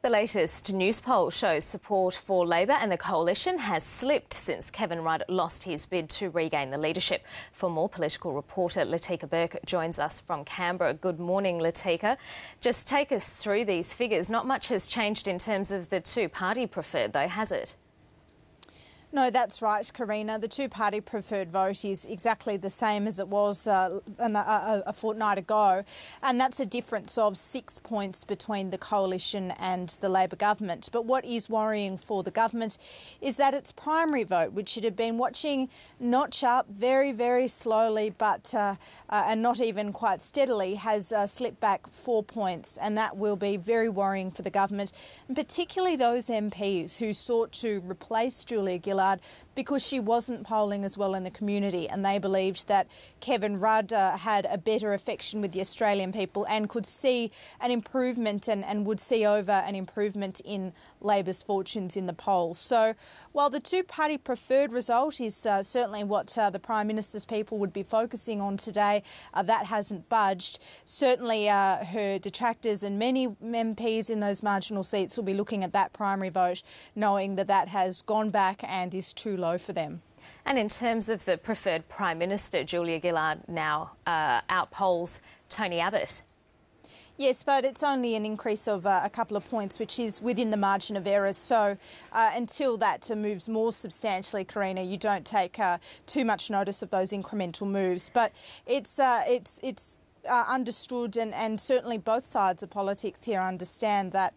The latest news poll shows support for Labor and the coalition has slipped since Kevin Rudd lost his bid to regain the leadership. For more, political reporter Latika Burke joins us from Canberra. Good morning, Latika. Just take us through these figures. Not much has changed in terms of the two-party preferred, though, has it? No, that's right, Karina. The two-party preferred vote is exactly the same as it was a fortnight ago, and that's a difference of 6 points between the coalition and the Labor government. But what is worrying for the government is that its primary vote, which it had been watching notch up very, very slowly, but and not even quite steadily, has slipped back 4 points, and that will be very worrying for the government, and particularly those MPs who sought to replace Julia Gillard because she wasn't polling as well in the community, and they believed that Kevin Rudd had a better affection with the Australian people and could see an improvement and would see over an improvement in Labor's fortunes in the polls. So while the two-party preferred result is certainly what the Prime Minister's people would be focusing on today, that hasn't budged. Certainly her detractors and many MPs in those marginal seats will be looking at that primary vote, knowing that that has gone back and is too low for them. And in terms of the preferred Prime Minister, Julia Gillard now outpolls Tony Abbott. Yes, but it's only an increase of a couple of points, which is within the margin of error. So until that moves more substantially, Karina, you don't take too much notice of those incremental moves. But it's understood, and certainly both sides of politics here understand that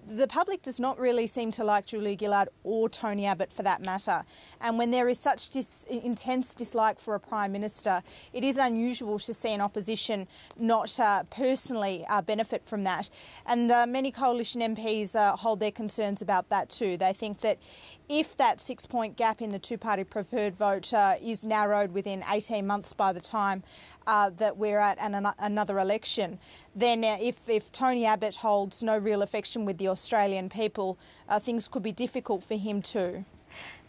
the public does not really seem to like Julia Gillard or Tony Abbott for that matter. And when there is such intense dislike for a Prime Minister, it is unusual to see an opposition not personally benefit from that. And many coalition MPs hold their concerns about that too. They think that if that 6-point gap in the two-party preferred vote is narrowed within 18 months by the time that we're at another election, then if Tony Abbott holds no real affection with the Australian people, things could be difficult for him too.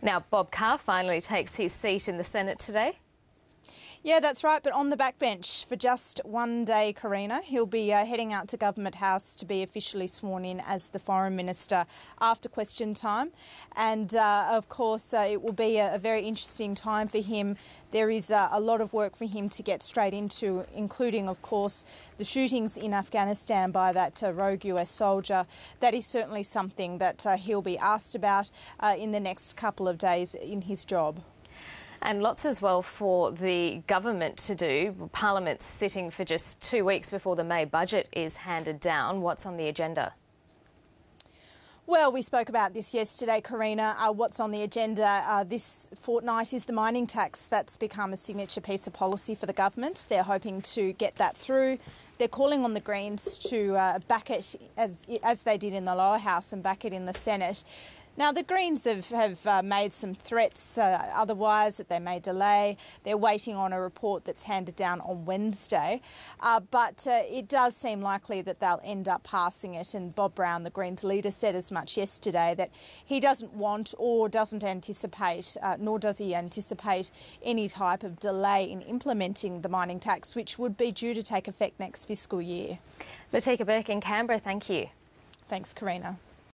Now, Bob Carr finally takes his seat in the Senate today. Yeah, that's right, but on the backbench for just one day, Karina. He'll be heading out to Government House to be officially sworn in as the Foreign Minister after question time. And, of course, it will be a very interesting time for him. There is a lot of work for him to get straight into, including, of course, the shootings in Afghanistan by that rogue US soldier. That is certainly something that he'll be asked about in the next couple of days in his job. And lots as well for the government to do. Parliament's sitting for just 2 weeks before the May budget is handed down. What's on the agenda? Well, we spoke about this yesterday, Karina. What's on the agenda this fortnight is the mining tax. That's become a signature piece of policy for the government. They're hoping to get that through. They're calling on the Greens to back it as they did in the lower house and back it in the Senate. Now, the Greens have made some threats otherwise that they may delay. They're waiting on a report that's handed down on Wednesday. But it does seem likely that they'll end up passing it. And Bob Brown, the Greens leader, said as much yesterday that he doesn't want or doesn't anticipate, nor does he anticipate any type of delay in implementing the mining tax, which would be due to take effect next fiscal year. Latika Burke in Canberra, thank you. Thanks, Karina.